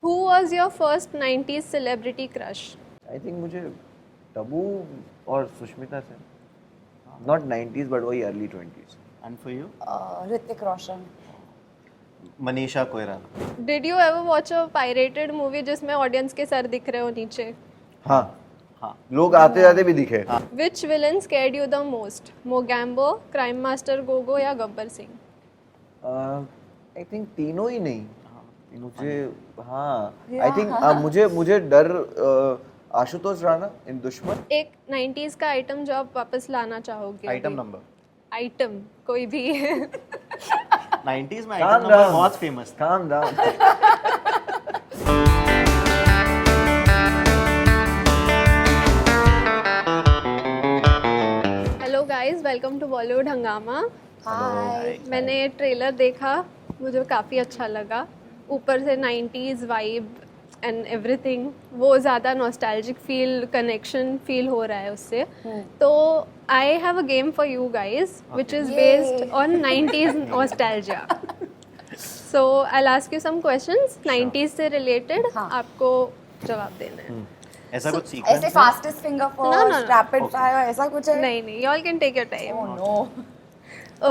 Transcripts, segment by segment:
Who was your first 90s celebrity crush? I think मुझे तब्बू और Sushmita Sen, not 90s but वही early 20s। And for you? Hrithik Roshan. Manisha Koirala. Did you ever watch a pirated movie जिसमें audience के sir दिख रहे हो नीचे? हाँ हाँ. लोग आते जाते भी दिखे। Which villain scared you the most? Mogambo, Crime Master Gogo या गब्बर सिंह? आई थिंक तीनों ही नहीं मुझे, हाँ Yeah. आई थिंक मुझे डर आशुतोष राणा इन दुश्मन। एक 90s का आइटम जो आप वापस लाना चाहोगे? Item number. आइटम कोई भी 90s में Calm item number down. बहुत famous था. Calm down. Hello guys, welcome to Bollywood Hungama. Hi. मैंने ट्रेलर देखा, मुझे काफ़ी अच्छा लगा। ऊपर से 90s वाइब एंड एवरीथिंग, वो ज़्यादा नॉस्टैल्जिक फील, कनेक्शन फील हो रहा है उससे। तो I have a game for you guys which is based on 90s nostalgia. So I will ask you some questions 90s से रिलेटेड, हाँ। आपको जवाब देना है। ऐसा कुछ ऐसे सीक्वेंस है? Fastest finger No, no, first, no. Rapid fire, ऐसा कुछ है? नहीं नहीं, you all can take your time. Oh no.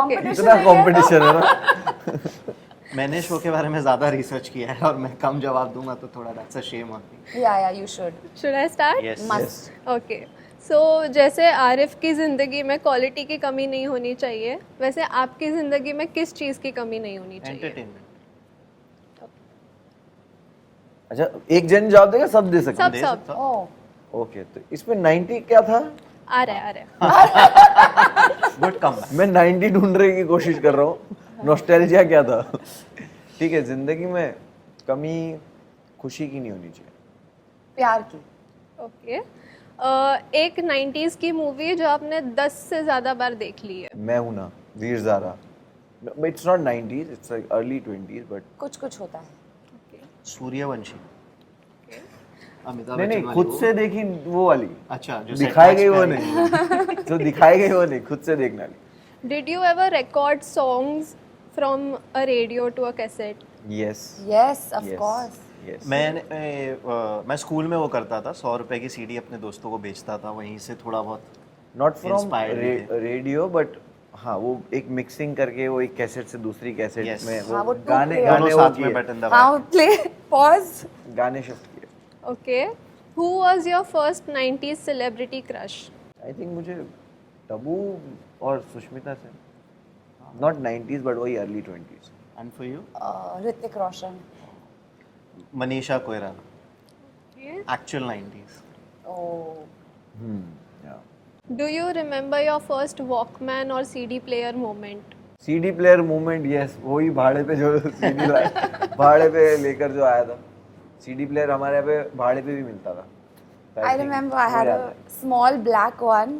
Okay, इतना कंपटीशन है ना। मैंने शो के बारे में ज़्यादा रिसर्च किया है और मैं कम जवाब दूंगा तो थोड़ा that's a shame on me. Yeah you should. Should I start? Yes. Must. Okay, so जैसे आरिफ की ज़िंदगी में क्वालिटी की कमी नहीं होनी चाहिए, वैसे आपकी ज़िंदगी में किस चीज़ की कमी नहीं होनी चाहिए? एंटरटेनमेंट. अच्छा, एक जन जवाब देगा, सब दे सकते सब दे सब सकता. ओह। ओके, तो इसमें 90 क्या था? आ रहा है। Good comeback. मैं 90 ढूंढने की कोशिश कर रहा हूँ। नॉस्टैल्जिया क्या था? ठीक है, जिंदगी में कमी खुशी की नहीं होनी चाहिए। प्यार की। ओके, एक 90s की मूवी जो आपने 10 से ज़्यादा बार देख ली है। मैं हूं ना, Veer Zaara. It's not 90s, it's like early 20s but कुछ कुछ होता है। सूर्यवंशी. अमिताभ नहीं बच्चन नहीं, वाली खुद वो? से देखी वो वाली। अच्छा, जो दिखाई set गई वो match नहीं। जो दिखाई गई वो नहीं, खुद से देखने वाली। Did you ever record songs from a radio to a cassette? Yes yes, of course. Yes. मैं स्कूल में वो करता था, 100 रुपए की सीडी अपने दोस्तों को बेचता था, वहीं से थोड़ा बहुत. नॉट फ्रॉम Inspired भी थे. रेडियो बट हाँ, वो एक मिक्सिंग करके वो एक कैसेट से दूसरी कैसेट Yes. में हाँ, वो वो two गाने player. गाने दोनों वो साथ में किए, बटन हाँ, दबा. Play pause. गाने शिफ्ट किए। Okay, who was your first 90s celebrity crush? I think मुझे तब्बू और Sushmita Sen, not 90s but वही early 20s। And for you? Hrithik Roshan. Manisha Koirala. Actual 90s. Oh. Yeah do you remember your first walkman और CD player moment? CD player movement, yes, वही भाड़े पे जो CD भाड़े पे लेकर जो आया था। सीडी प्लेयर हमारे यहाँ पे भाड़े पे भी मिलता था। I remember I had a small black one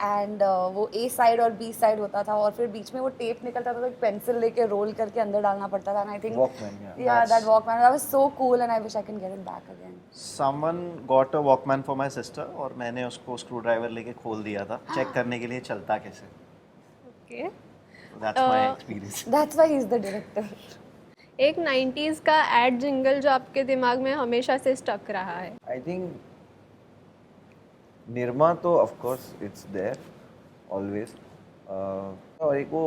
and वो A side और B side होता था और फिर बीच में वो टेप निकलता था तो एक पेंसिल लेके रोल करके अंदर डालना पड़ता था। And I think Walkman, yeah. yeah, that Walkman, that was so cool and I wish I can get it back again. Someone got a Walkman for my sister और मैंने उसको स्क्रू ड्राइवर लेके खोल दिया था चेक करने के लिए चलता कैसे. Okay, That's my experience. That's why he's the director. एक 90s का एड जिंगल जो आपके दिमाग में हमेशा से स्टक रहा है? आई थिंक निर्मा तो of course it's there always, और एक वो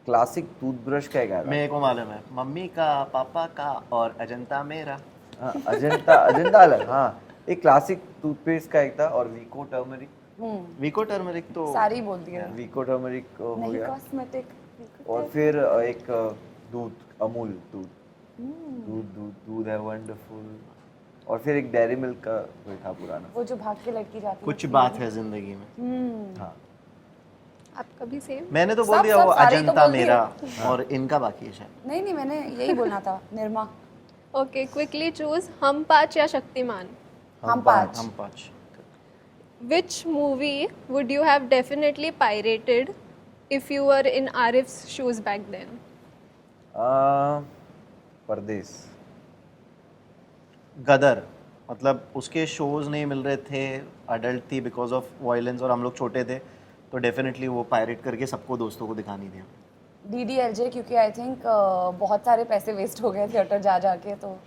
क्लासिक टूथब्रश का एक आया मेरे को मालूम है, मम्मी का, पापा का और अजंता मेरा. था। अजंता अलग, हाँ, एक क्लासिक टूथपेस्ट का एक था और वीको टर्मरिक। विको टर्मरिक तो सारी बोल दिया। वीको टर्मरिक हो नहीं, गया, कॉस्मेटिक। और फिर एक दूध, अमूल दूध है वंडरफुल, और फिर एक डेयरी मिल्क का कोई था पुराना। वो जो भाग के लड़की जाती कुछ बात है जिंदगी में. हाँ, आप कभी सेम? मैंने तो बोल सब- दिया सब वो सारे तो अजंता बोल दिए। मेरा और इनका बाकी है शायद. नहीं, मैंने यही बोलना था, निर्मा। ओके, क्विकली चूज हम पाँच या शक्तिमान? हम पाँच। हम पाँच. Which movie would you have definitely pirated if you were in Arif's shoes back then? परदेस। गदर, मतलब उसके शोज नहीं मिल रहे थे, अडल्ट थी बिकॉज ऑफ वायलेंस और हम लोग छोटे थे, तो डेफिनेटली वो पायरेट करके सबको दोस्तों को दिखानी थी. DDLJ, क्योंकि आई थिंक बहुत सारे पैसे वेस्ट हो गए थिएटर जा जाके, तो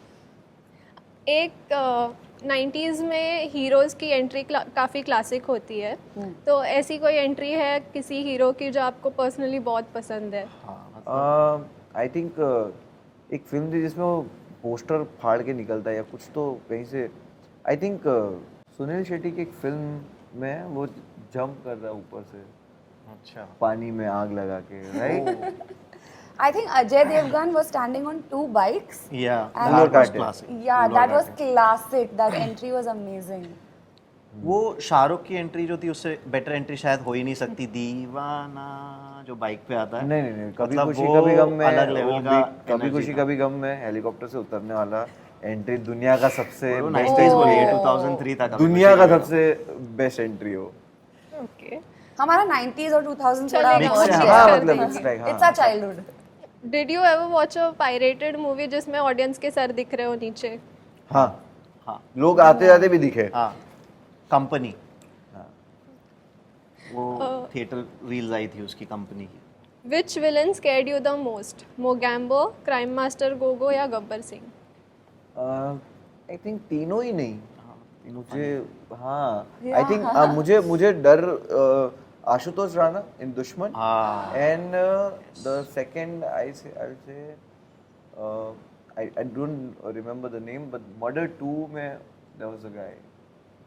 एक 90s में हीरोज़ की एंट्री काफ़ी क्लासिक होती है, तो ऐसी कोई एंट्री है किसी हीरो की जो आपको पर्सनली बहुत पसंद है? हाँ आई थिंक एक फिल्म थी जिसमें वो पोस्टर फाड़ के निकलता है या कुछ तो कहीं से, आई थिंक सुनील शेट्टी की एक फिल्म में वो जंप कर रहा है ऊपर से अच्छा पानी में आग लगा के, right? I think Ajay Devgan was standing on 2 bikes. या And that was Karate. classic. Yeah, Full that was Karate. classic. That entry was amazing. वो शाहरुख की एंट्री जो थी उससे बेटर एंट्री शायद हो ही नहीं सकती, दीवाना जो बाइक पे आता है। नहीं नहीं नहीं, कभी मतलब खुशी वो कभी गम में अलग वो लेवल भी, का कभी energy खुशी था। कभी गम में हेलीकॉप्टर से उतरने वाला एंट्री दुनिया का सबसे वो बेस्ट 90s बोलिए, एंट्री है, 2003 था कभी दुनिया खुशी का कभी सबसे बेस्ट एंट्री हो। ओके, हमारा 90s और 2000 थोड़ा चलेगा, merge mix है, किया हाँ, है। मतलब it's like, हाँ। It's our childhood. Did you ever watch a pirated movie जिसमें ऑडियंस के सर दिख रहे हो नीचे? हाँ हाँ लोग आते जाते भी दिखे। हाँ कंपनी, हाँ। वो थिएटर रील्स आई थी उसकी कंपनी की। Which villain scared you the most, Mogambo, crime master Gogo या गब्बर सिंह? आई थिंक तीनों ही नहीं, मुझे हाँ Yeah. आई थिंक मुझे डर आशुतोष राणा इन दुश्मन, हाँ and the second I'll say I don't remember the name, but Murder 2 में there was a guy,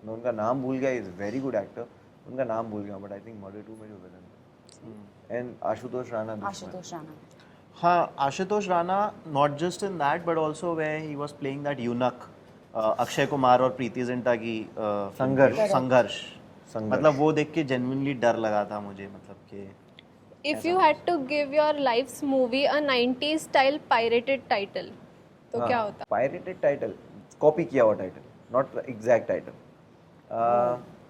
मैं उनका नाम भूल गया, is very good actor, उनका नाम भूल गया, but I think Murder 2 में जो villain था, and आशुतोष राणा दुश्मन। आशुतोष राणा. हाँ Ashutosh Rana, not just in that but also way he was playing that यूनक, Akshay Kumar और प्रीति जिंटा की संघर्ष। मतलब वो देख के जेन्युइनली डर लगा था मुझे, मतलब कि if you had to give your life's movie a 90s style pirated title तो क्या होता? पायरेटेड टाइटल, कॉपी किया हुआ टाइटल, नॉट एग्जैक्ट टाइटल।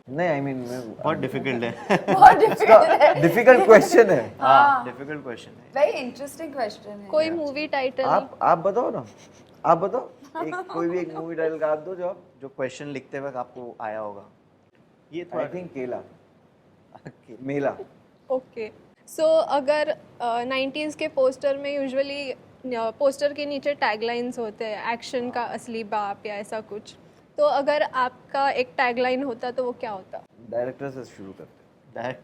नहीं आई मीन बहुत डिफिकल्ट है। बहुत difficult है. डिफिकल्ट क्वेश्चन है। हाँ डिफिकल्ट क्वेश्चन है। Very interesting question है. कोई मूवी टाइटल? आप बताओ ना, आप बताओ कोई भी एक मूवी टाइटल का आप दो जो क्वेश्चन लिखते वक्त आपको आया होगा। ये आई थोड़ा थिंक केला मेला। ओके, सो अगर 90s के पोस्टर में यूजुअली पोस्टर के नीचे टैगलाइंस होते हैं, एक्शन का असली बाप या ऐसा कुछ, तो अगर आपका एक टैगलाइन होता तो वो क्या होता? डायरेक्टर से शुरू करते। दैट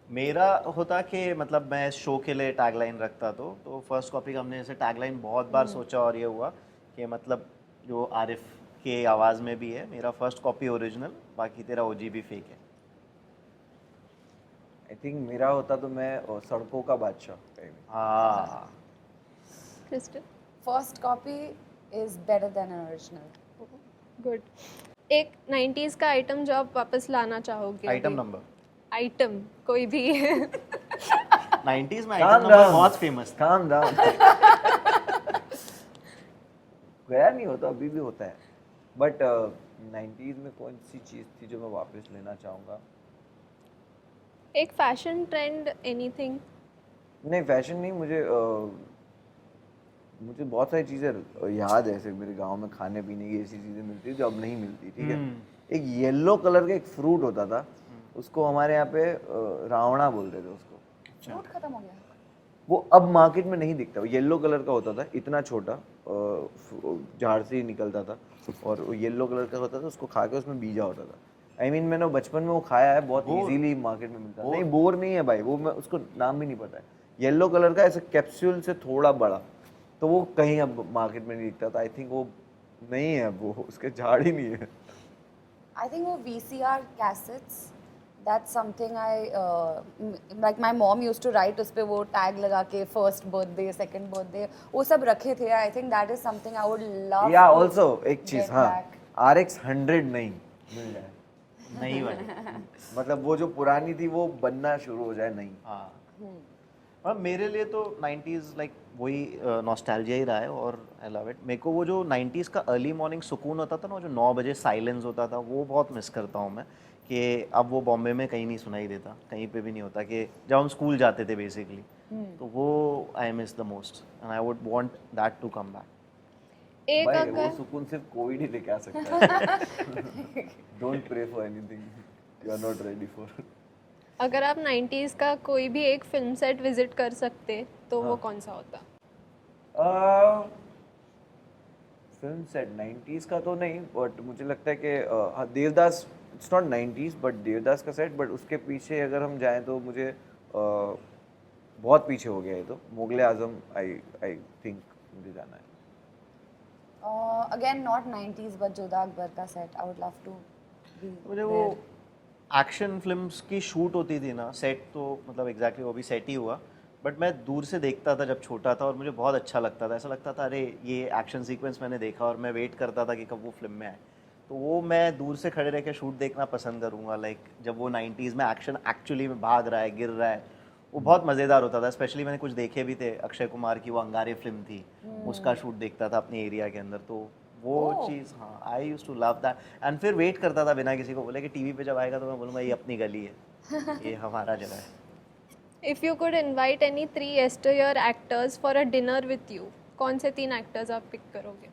मेरा होता कि मतलब मैं शो के लिए टैगलाइन रखता तो फर्स्ट कॉपी का हमने जैसे टैगलाइन बहुत बार सोचा और ये हुआ कि मतलब जो आरिफ के आवाज़ में भी है, मेरा फर्स्ट कॉपी ओरिजिनल, बाकी तेरा ओजीबी फेक है। आई थिंक मेरा होता तो मैं सड़कों का बादशाह। हाँ crystal? First copy is better than an original. Good. एक 90s का आइटम जो आप वापस लाना चाहोगे? आइटम नंबर आइटम कोई भी? 90s में आइटम नंबर बहुत फेमस था। Calm down. गया नहीं होता, अभी भी होता है, बट 90s में कौन सी चीज़ थी जो मैं वापस लेना चाहूँगा? एक फैशन ट्रेंड, एनीथिंग? नहीं फैशन नहीं, मुझे बहुत सारी चीज़ें याद है, ऐसे मेरे गांव में खाने पीने की ऐसी चीज़ें मिलती जो अब नहीं मिलती, ठीक है? एक येलो कलर का एक फ्रूट होता था, उसको हमारे यहाँ पे रावणा बोलते थे उसको। Fruit खत्म हो गया. वो अब मार्केट में नहीं दिखता, वो येलो कलर का होता था, इतना छोटा, झाड़ से ही निकलता था और वो येलो कलर का होता था, उसको खा के उसमें बीजा होता था। आई मीन मैंने बचपन में वो खाया है, बहुत इजीली मार्केट में मिलता है। नहीं बोर नहीं है भाई, वो मैं उसको नाम भी नहीं पता है, येलो कलर का ऐसे कैप्सूल से थोड़ा बड़ा, तो वो कहीं अब मार्केट में नहीं दिखता था। आई थिंक वो नहीं है, वो उसके झाड़ ही नहीं है। I think वो VCR cassettes. That's something like my mom used to write उस पे वो tag लगा के first birthday, second birthday, वो सब रखे थे. I think that is something I would love. या to ऑल्सो एक चीज़, get हाँ, back. RX 100 नहीं मिल जाए, नहीं वाली। मतलब वो जो पुरानी थी वो बनना शुरू हो जाए, नहीं। हाँ और मेरे लिए तो 90s लाइक वही नॉस्टैल्जिया ही रहा है और आई लव इट। मेरे को वो जो 90s का अर्ली मॉर्निंग सुकून होता था ना, जो 9 बजे साइलेंस होता था, वो बहुत मिस करता हूँ मैं, कि अब वो बॉम्बे में कहीं नहीं सुनाई देता, कहीं पे भी नहीं होता, कि जब हम स्कूल जाते थे बेसिकली, तो वो I miss the most and I would want that to come back. एक भाई वो अगर सुकून सिर्फ कोविड ही लेके आ सकता है। Don't pray for anything you are not ready for. अगर आप 90s का कोई भी एक फिल्म सेट विजिट कर सकते तो वो कौन सा होता? फिल्म सेट 90s का तो नहीं, बट मुझे लगता है कि Devdas, it's not 90s but Devdas का सेट, बट उसके पीछे अगर हम जाएं तो मुझे बहुत पीछे हो गया है, तो मुगले आजम आई थिंक मुझे जाना है। Again, not 90s, but Jodha Akbar का set. I would love to be मुझे वो there. एक्शन फिल्म्स की शूट होती थी ना, सेट तो मतलब एग्जैक्टली वो भी सेट ही हुआ, बट मैं दूर से देखता था जब छोटा था और मुझे बहुत अच्छा लगता था। ऐसा लगता था अरे ये एक्शन सीक्वेंस मैंने देखा, और मैं वेट करता था कि कब वो फिल्म में आए। तो वो मैं दूर से खड़े रह के शूट देखना पसंद करूँगा, लाइक जब वो 90s में एक्शन एक्चुअली में भाग रहा है, गिर रहा है, वो बहुत मज़ेदार होता था। स्पेशली मैंने कुछ देखे भी थे, अक्षय कुमार की वो अंगारे फिल्म थी, उसका शूट देखता था अपने एरिया के अंदर, तो वो चीज़, हाँ, I used to love that. And फिर वेट करता था बिना किसी को बोले कि टीवी पे जब आएगा तो मैं बोलूँगा ये अपनी गली है, ये हमारा जगह है। If you could invite any 3 yesteryear actors for a dinner with you, कौन से 3 एक्टर्स आप पिक करोगे?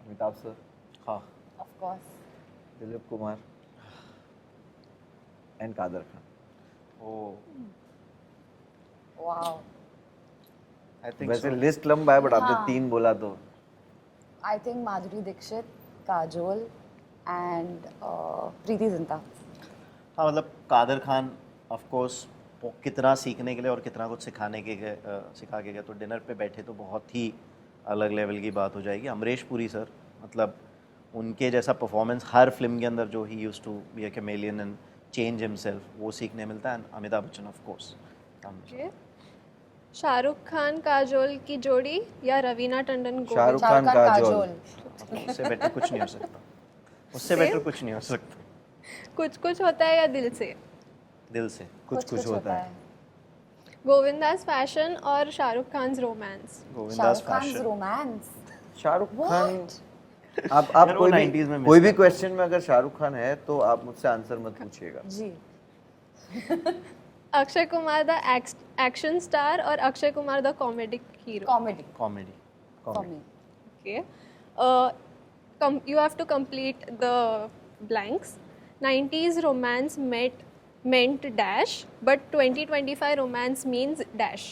अमिताभ सर, हाँ, Of course. Dilip Kumar and Kader Khan. Oh Wow. I think वैसे लिस्ट लंबा है, बट आपने हाँ। 3 बोला तो I think Madhuri Dixit, Kajol, and Preeti Zinta. हाँ, मतलब कादर खान ऑफ कोर्स कितना सीखने के लिए और कितना कुछ सिखाने के सिखा के गया, तो डिनर पे बैठे तो बहुत ही अलग लेवल की बात हो जाएगी। अमरीश पुरी सर, मतलब उनके जैसा परफॉर्मेंस हर फिल्म के अंदर जो ही used to be a chameleon and change himself, वो सीखने मिलता है। And Amitabh Bachchan of course. Okay. Shahrukh Khan Kajol की जोड़ी या रवीना टंडन गोविंद? शाहरुख खान, काजोल। उससे बेटर कुछ नहीं हो सकता, उससे बेटर कुछ नहीं हो सकता। कुछ कुछ होता है या दिल से? दिल से। कुछ होता है। गोविंदास फैशन और Shahrukh Khan romance? Govindas Shahrukh Khan's fashion. romance. Shahrukh Khan, What? आप यार वो कोई 90s में भी miss कोई भी करता क्वेश्चन में अगर शाहरुख खान है तो आप मुझसे आंसर मत पूछिएगा। जी. Akshay Kumar the action star और Akshay Kumar the comedic hero? Comedy. Comedy. For me. Okay. You have to complete the blanks. 90s romance meant dash, but 2025 romance means dash.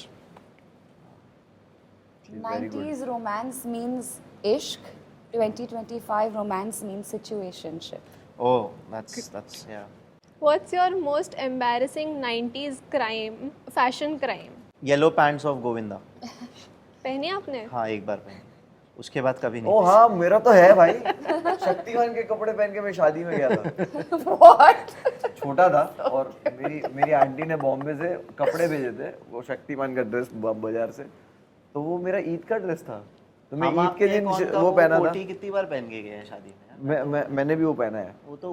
Very good. 90s romance means ishq. 2025 romance means situationship. Oh, that's yeah. What's your most embarrassing 90s fashion crime? Yellow pants of Govinda. पहनी आपने? हाँ, एक बार पहनी, उसके बाद कभी नहीं। ओ हाँ, मेरा तो है भाई। शक्तिमान के कपड़े पहन के मैं शादी में गया था। What? छोटा था और मेरी आंटी ने बॉम्बे से कपड़े भेजे थे, वो शक्तिमान का ड्रेस बाजार से, तो वो मेरा ईद का ड्रेस था, तो मैं हम ईद के दिन आपने कौन वो पहना था। कोटी कितनी बार पहन के गए हैं शादी में? मैंने भी वो पहना है, वो तो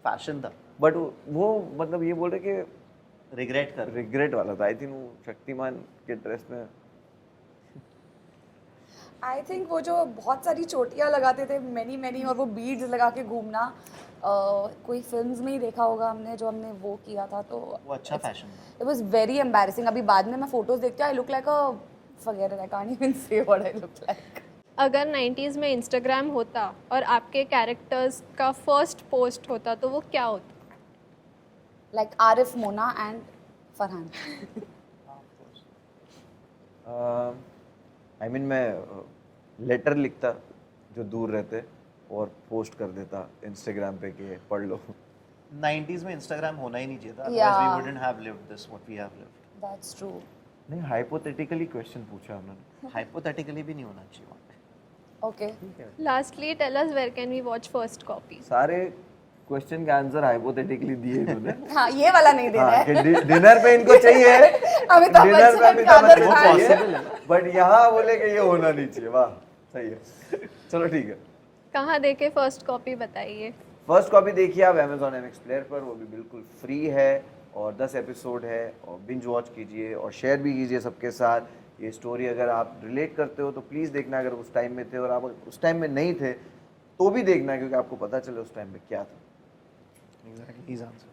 फैशन था। बट वो मतलब ये बोल रहे कि रिग्रेट कर। रिग्रेट वाला था। आई थिंक वो शक्तिमान के ड्रेस में आई थिंक वो जो बहुत सारी चोटियाँ लगाते थे मैनी और वो बीड्स लगा के घूमना, कोई फिल्म्स में ही देखा होगा हमने, जो हमने वो किया था, तो वो अच्छा फैशन था। It was very embarrassing. अभी बाद में मैं फोटोज देखती हूँ, I look like a forget it, I can't even से व्हाट आई लुक लाइक। अगर 90s में इंस्टाग्राम होता और आपके कैरेक्टर्स का फर्स्ट पोस्ट होता तो वो क्या होता? Like Arif, Mona and Farhan. I mean मैं लेटर लिखता जो दूर रहते और पोस्ट कर देता इंस्टाग्राम पे कि पढ़ लो। 90s में इंस्टाग्राम होना ही नहीं चाहिए था, Yeah. otherwise we wouldn't have lived this what we have lived. That's true. नहीं, हाइपोथेटिकली क्वेश्चन पूछा उन्होंने। Hypothetically भी नहीं होना चाहिए वहाँ पे। Okay. Lastly tell us where can we watch first copy? सारे क्वेश्चन के आंसर हाइपोथेटिकली दिए इन्होंने। हाँ, ये वाला नहीं देना हाँ, है। कि डिनर पे इनको चाहिए, अमिताभ डिनर पे बच्चन, अमिताभ कादर बच्चन खान। चाहिए, बट यहाँ बोले कि ये होना नहीं चाहिए। वाह, सही है। चलो ठीक है। कहाँ देखे फर्स्ट कॉपी बताइए? फर्स्ट कॉपी देखिए आप Amazon MX प्लेयर पर, वो भी बिल्कुल फ्री है और 10 एपिसोड है, और बिंज वॉच कीजिए और शेयर भी कीजिए सबके साथ। ये स्टोरी अगर आप रिलेट करते हो तो प्लीज़ देखना, अगर उस टाइम में थे और आप उस टाइम में नहीं थे तो भी देखना, क्योंकि आपको पता चले उस टाइम में क्या था। Exactly, his answer.